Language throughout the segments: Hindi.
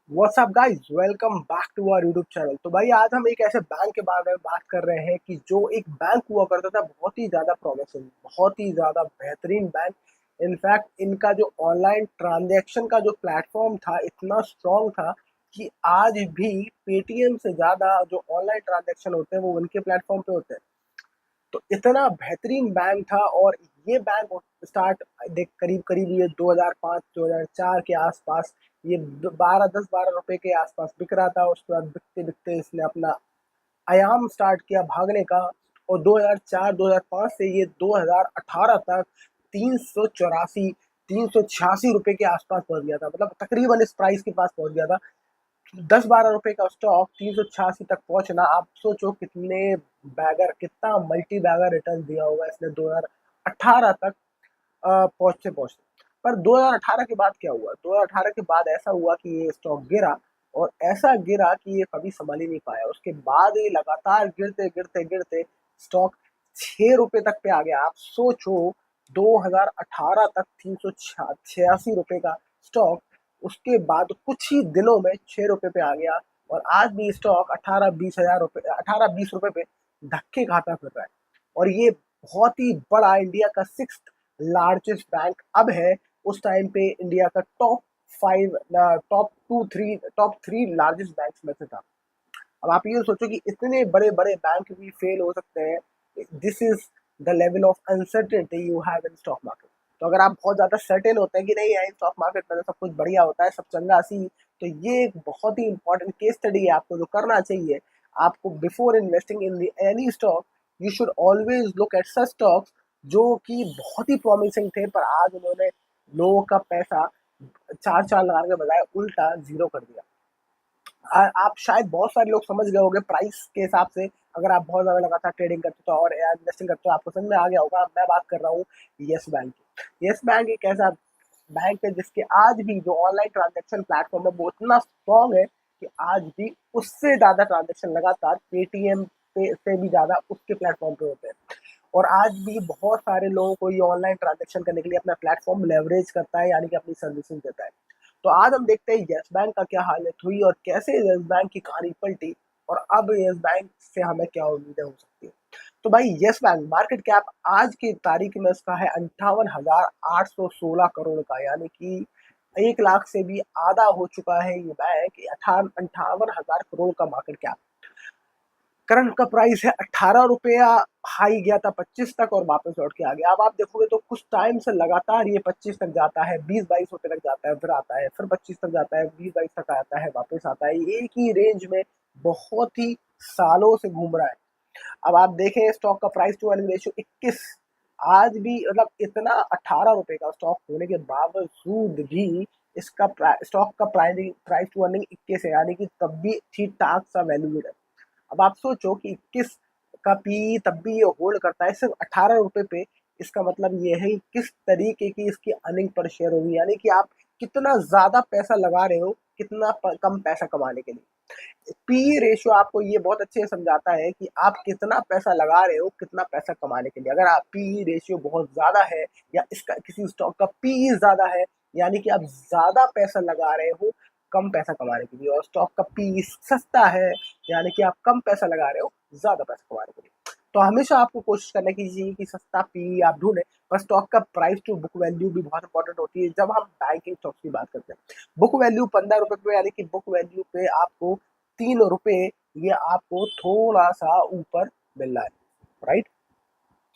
WhatsApp guys, welcome back to our YouTube channel. तो भाई आज हम एक ऐसे बैंक के बारे में बात कर रहे हैं कि जो एक बैंक हुआ करता था, बहुत ही ज़्यादा प्रॉमिसिंग, बहुत ही ज़्यादा बेहतरीन बैंक। इनफैक्ट इनका जो ऑनलाइन ट्रांजैक्शन का जो प्लेटफॉर्म था इतना स्ट्रॉन्ग था कि आज भी पेटीएम से ज़्यादा जो ऑनलाइन ट्रांजैक्शन होते हैं वो उनके प्लेटफॉर्म पे होते हैं। तो इतना बेहतरीन बैंक था। और ये बैंक स्टार्ट देख करीब करीब ये 2005 2004 के आसपास ये 12 10 12 रुपए के आसपास बिक रहा था। उसके बाद बिकते बिकते इसने अपना आयाम स्टार्ट किया भागने का। और 2004 2005 से ये 2018 तक 384 386 रुपए के आसपास पहुंच गया था, मतलब तकरीबन इस प्राइस के पास पहुंच गया था। 10 12 रुपए का स्टॉक 386 तक पहुंचना, आप सोचो कितने बैगर, कितना मल्टी बैगर रिटर्न दिया होगा इसने 2018 तक पहुंचते पहुंचते। पर 2018 के बाद क्या हुआ? 2018 के बाद ऐसा हुआ कि ये स्टॉक गिरा, और ऐसा गिरा कि ये कभी संभल ही नहीं पाया। उसके बाद ये लगातार गिरते गिरते गिरते स्टॉक 6 रुपए तक पे आ गया। आप सोचो, 2018 तक 386 रुपए का स्टॉक, उसके बाद कुछ ही दिनों में 6 रुपए पे आ गया। और आज भी स्टॉक 18 20 रुपए पे धक्के खाता फिर रहा है। और ये बहुत ही बड़ा इंडिया का 6th लार्जेस्ट बैंक अब है। उस टाइम पे इंडिया का टॉप 5 टॉप 3 लार्जेस्ट बैंक में से था। अब आप ये सोचो कि इतने बड़े बड़े बैंक भी फेल हो सकते हैं। This is the level of uncertainty you have in stock market. तो अगर आप बहुत ज़्यादा सर्टेन होते हैं कि नहीं यार स्टॉक मार्केट में तो सब कुछ बढ़िया होता है, सब चंगा सी, तो ये एक बहुत ही इंपॉर्टेंट केस स्टडी है। आपको जो करना चाहिए, आपको before investing in any stock, you should always look at such stocks जो कि बहुत ही प्रॉमिसिंग थे, पर आज उन्होंने लोगों का पैसा चार चार लगाने के बजाय उल्टा जीरो कर दिया। आप शायद बहुत सारे लोग समझ गए होंगे प्राइस के हिसाब से। अगर आप बहुत ज़्यादा लगातार ट्रेडिंग करते हो और इन्वेस्टिंग करते हो, आपको समझ में आ गया होगा। मैं बात कर रहा हूँ येस बैंक की। येस बैंक एक ऐसा बैंक है जिसके आज भी जो ऑनलाइन ट्रांजेक्शन प्लेटफॉर्म है वो इतना स्ट्रॉन्ग है कि आज भी उससे ज़्यादा ट्रांजेक्शन लगातार पेटीएम पे से भी ज़्यादा उसके प्लेटफॉर्म पे होते हैं। और आज भी बहुत सारे लोगों को ये ऑनलाइन ट्रांजेक्शन करने के लिए अपना प्लेटफॉर्म लेवरेज करता है, यानी कि अपनी सर्विसेज देता है। तो आज हम देखते हैं यस बैंक का क्या हालत हुई और कैसे यस बैंक की कहानी पलटी, और अब यस बैंक से हमें क्या उम्मीदें हो सकती है। तो भाई यस बैंक मार्केट कैप आज की तारीख में इसका है 58,816 करोड़ का, यानी कि 1 लाख से भी आधा हो चुका है ये बैंक। 58,000 करोड़ का मार्केट कैप। करंट का प्राइस है 18 रुपया। हाई गया था 25 तक और वापस लौट के आ गया। अब आप देखोगे तो कुछ टाइम से लगातार ये 25 तक जाता है, 20 22 रुपए तक जाता है, फिर आता है, फिर 25 तक जाता है, 20 22 तक आता है, वापस आता है। एक ही रेंज में बहुत ही सालों से घूम रहा है। अब आप देखें स्टॉक का प्राइस टू अर्निंग रेशियो 21। आज भी मतलब इतना 18 रुपए का स्टॉक होने के बावजूद भी इसका स्टॉक का प्राइस टू अर्निंग 21 है, यानी कि तब भी ठीक ठाक सा वैल्यू है। अब आप सोचो कि 21 का पी तब भी ये होल्ड करता है सिर्फ 18 रुपए पे। इसका मतलब ये है कि किस तरीके की इसकी अर्निंग पर शेयर होगी, यानी कि आप कितना ज्यादा पैसा लगा रहे हो कितना कम पैसा कमाने के लिए। पी रेशियो आपको ये बहुत अच्छे से समझाता है कि आप कितना पैसा लगा रहे हो कितना पैसा कमाने के लिए। अगर आप पी रेशियो बहुत ज्यादा है या इसका किसी स्टॉक का पी ज्यादा है, यानी कि आप ज्यादा पैसा लगा रहे हो कम पैसा कमाने के लिए। और स्टॉक का पी सस्ता है, यानी कि आप कम पैसा लगा रहे हो ज्यादा पैसा कमाने के लिए। तो हमेशा आपको कोशिश करना चाहिए कि सस्ता पी आप ढूंढें। पर स्टॉक का प्राइस टू बुक वैल्यू भी बहुत इंपॉर्टेंट होती है जब हम बैंकिंग स्टॉक की बात करते हैं। बुक वैल्यू 15 रुपए पे, यानी कि बुक वैल्यू पे आपको 3 रुपए, ये आपको थोड़ा सा ऊपर मिल रहा है, राइट।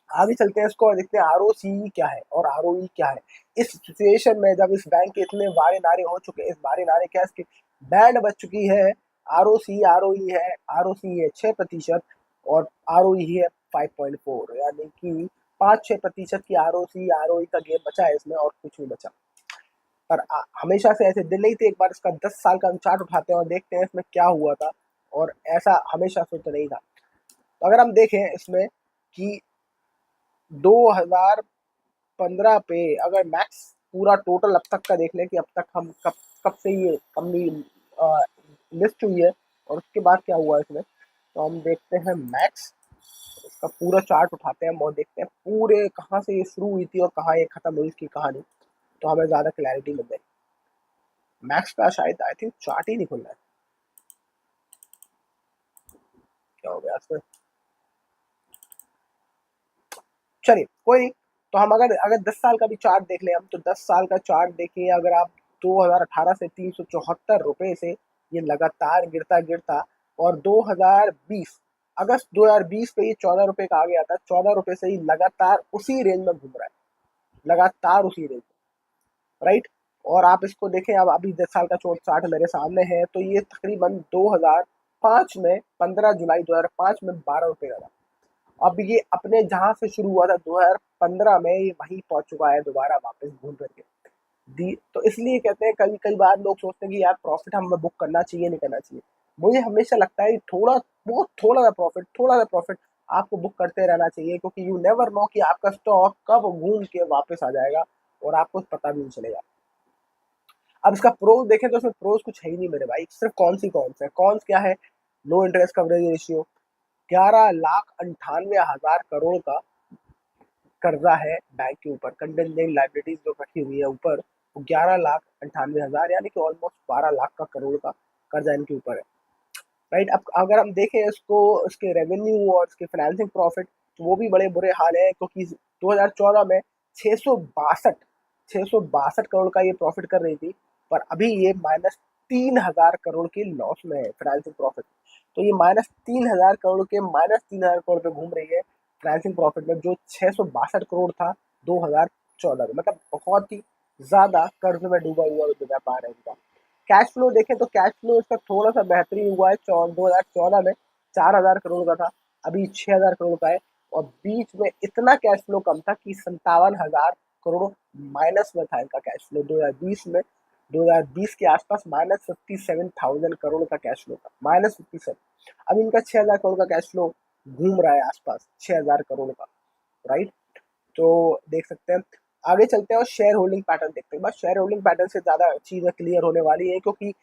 आगे चलते हैं इसको और देखते हैं आरओसी क्या है और आरओई क्या है। इस सिचुएशन में जब इस बैंक के इतने वारे नारे हो चुके हैं, इस वारे नारे क्या इसकी बैंड बच चुकी है। आरओसी आरओई है, आरओसी है 6% और आरओई है 5.4, यानी कि 5 6% की आरओसी आरओई का गेम बचा है इसमें, और कुछ नहीं बचा। पर हमेशा से ऐसे दिन नहीं थे। एक बार इसका 10 साल का हम चार्ट उठाते हैं और देखते हैं इसमें क्या हुआ था। और ऐसा हमेशा से तो नहीं था। तो अगर हम देखें इसमें कि 2015 पे अगर मैक्स पूरा टोटल अब तक का देख लें कि अब तक हम कब कब से ये कंपनी लिस्ट हुई है और उसके बाद क्या हुआ इसमें, तो हम देखते हैं मैक्स। इसका पूरा चार्ट उठाते हैं और देखते हैं पूरे कहाँ से ये शुरू हुई थी और कहाँ ये खत्म हुई इसकी कहानी, तो हमें ज़्यादा क्लैरिटी मिल जाएगी। मैक्स का शायद आई थिंक चार्ट ही नहीं खुल रहा है, क्या हो गया इसमें। चलिए कोई नहीं। तो हम अगर अगर 10 साल का भी चार्ट देख लें हम, तो 10 साल का चार्ट देखिए, अगर आप 2018 से 374 रुपए से ये लगातार गिरता गिरता, और 2020 अगस्त 2020 पे ये 14 रुपए का आ गया था, 14 रुपए से ही लगातार उसी रेंज में घूम रहा है, लगातार उसी रेंज में, राइट। और आप इसको देखें, अब अभी 10 साल का चोट चार्ट मेरे सामने है, तो ये तकरीबन 2005 में 15 जुलाई 2005 में 12 रुपए का था। अब ये अपने जहां से शुरू हुआ था 2015 में, ये वहीं पहुंच चुका है दोबारा वापस घूम करके दी। तो इसलिए कहते हैं, कई कई बार लोग सोचते हैं कि यार प्रॉफिट हमें बुक करना चाहिए नहीं करना चाहिए। मुझे हमेशा लगता है थोड़ा, बहुत थोड़ा सा प्रॉफिट आपको बुक करते रहना चाहिए, क्योंकि यू नेवर नो कि आपका स्टॉक कब घूम के वापस आ जाएगा और आपको पता भी नहीं चलेगा। अब इसका प्रोज देखें तो इसमें प्रोज कुछ है ही नहीं मेरे भाई, सिर्फ कौन से कॉन्स क्या है। लो इंटरेस्ट कवरेज रेशियो, 11,98,000 करोड़ का कर्जा है बैंक के ऊपर, कंटेंजेंट लाइबिलिटीज जो रखी हुई है ऊपर, वो 11,98,000 यानी कि ऑलमोस्ट 12 लाख का करोड़ का कर्जा इनके ऊपर है, राइट। अब अगर हम देखें इसको, इसके रेवेन्यू और इसके फाइनेंसिंग प्रॉफिट, तो वो भी बड़े बुरे हाल है, क्योंकि 2014 में 662 करोड़ का ये प्रॉफिट कर रही थी, पर अभी ये -3,000 करोड़ के लॉस में है फाइनेंसिंग प्रॉफिट। तो ये -3,000 करोड़ पे घूम रही है फाइनेंसिंग प्रॉफिट में, जो 662 करोड़ था 2014 में, मतलब बहुत ही ज्यादा कर्ज में डूबा हुआ व्यापार है इनका। कैश फ्लो देखें तो कैश फ्लो इसका थोड़ा सा बेहतरीन हुआ है, 2014 में 4,000 करोड़ का था, अभी 6,000 करोड़ का है। और बीच में इतना कैश फ्लो कम था कि 57,000 करोड़ माइनस में था इनका कैश फ्लो 2020 में। 2020 के आसपास -57,000 करोड़ का कैश फ्लो था, -57। अब इनका 6,000 करोड़ का कैश फ्लो घूम रहा है आसपास 6,000 करोड़ का, राइट। तो देख सकते हैं, आगे चलते हैं और शेयर होल्डिंग पैटर्न देखते हैं। बस शेयर होल्डिंग पैटर्न से ज़्यादा चीज़ें क्लियर होने वाली है, क्योंकि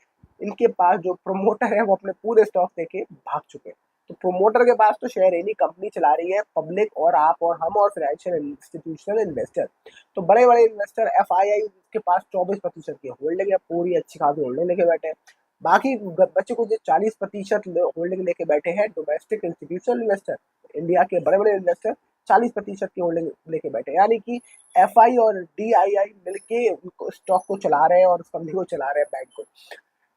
इनके पास जो प्रमोटर है वो अपने पूरे स्टॉक देके भाग चुके हैं। तो प्रमोटर के पास तो शेयर है नहीं, कंपनी चला रही है पब्लिक और आप और हम और फाइनेंशियल इंस्टीट्यूशनल इन्वेस्टर। तो बड़े बड़े इन्वेस्टर FII के पास 24% की होल्डिंग है, पूरी अच्छी खासी होल्डिंग लेके बैठे हैं। बाकी बच्चे को जो 40% होल्डिंग लेके बैठे हैं डोमेस्टिक इंस्टीट्यूशनल इन्वेस्टर, इंडिया के बड़े बड़े इन्वेस्टर 40% की होल्डिंग लेके बैठे, यानी कि FI और DII मिलके स्टॉक को चला रहे हैं और उस कंपनी को चला रहे हैं, बैंक को।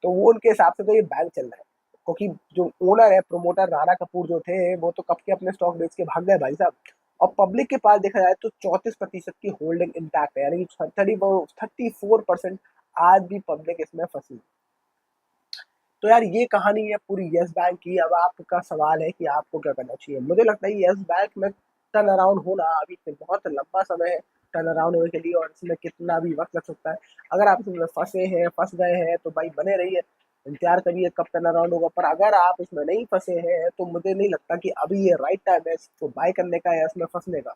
तो वो उनके हिसाब से तो ये बैंक चल रहा है, क्योंकि जो ओनर है प्रमोटर राणा कपूर जो थे, वो तो कब के अपने स्टॉक बेच के भाग गए भाई साहब। और पब्लिक के पास देखा जाए तो 34% की होल्डिंग इंटैक्ट है, यानी कि 34% आज भी पब्लिक इसमें फंसी। तो यार ये कहानी है पूरी यस बैंक की। अब आपका सवाल है कि आपको क्या करना चाहिए। मुझे लगता है यस बैंक में टर्न अराउंड होना अभी से बहुत लंबा समय है टर्न अराउंड होने के लिए, और इसमें कितना भी वक्त लग सकता है। अगर आप इसमें फंस गए हैं तो भाई बने रहिए, इंतजार करिए कब टर्न अराउंड होगा। पर अगर आप इसमें नहीं फंसे हैं तो मुझे नहीं लगता कि अभी ये राइट टाइम है इसको बाय करने का या इसमें फंसने का,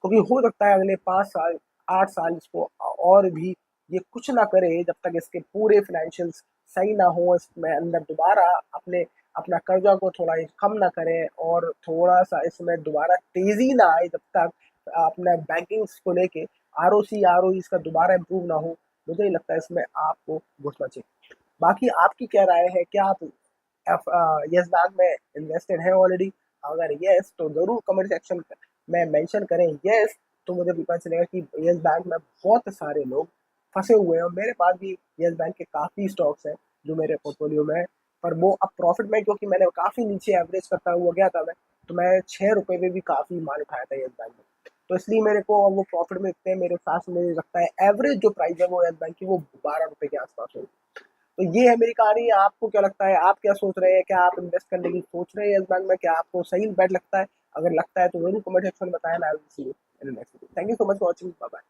क्योंकि हो सकता है अगले 5 साल 8 साल इसको और भी ये कुछ ना करे, जब तक इसके पूरे फाइनेंशियल्स सही ना हो, इसमें अंदर दोबारा अपने अपना कर्जा को थोड़ा कम ना करें और थोड़ा सा इसमें दोबारा तेजी ना आए, जब तक अपना बैंकिंग को लेके ROC इसका दोबारा इम्प्रूव ना हो, मुझे नहीं लगता इसमें आपको घुसना चाहिए। बाकी आपकी क्या राय है, क्या आप यस बैंक में इन्वेस्टेड है ऑलरेडी? अगर यस तो जरूर कमेंट सेक्शन में मेंशन करें यस, तो मुझे भी पता चलेगा कि यस बैंक में बहुत सारे लोग फंसे हुए हैं। और मेरे पास भी यस बैंक के काफ़ी स्टॉक्स हैं जो मेरे पोर्टफोलियो में है, पर वो अब प्रॉफिट में, क्योंकि मैंने काफ़ी नीचे एवरेज करता हुआ गया था मैं, तो मैं 6 रुपये में भी काफ़ी माल उठाया था यस बैंक में। तो इसलिए मेरे को अब वो प्रॉफिट में इतने मेरे पास, मुझे लगता है एवरेज जो प्राइस है वो यस बैंक की वो 12 रुपये के आसपास होगी। तो ये है मेरी कहानी। आपको क्या लगता है, आप क्या सोच रहे हैं, क्या आप इन्वेस्ट करने की सोच रहे हैं यस बैंक में, क्या आपको सही बेट लगता है? अगर लगता है तो जरूर कमेंट सेक्शन में बताएं। I will see you in the next video. Thank you so much for watching, bye bye.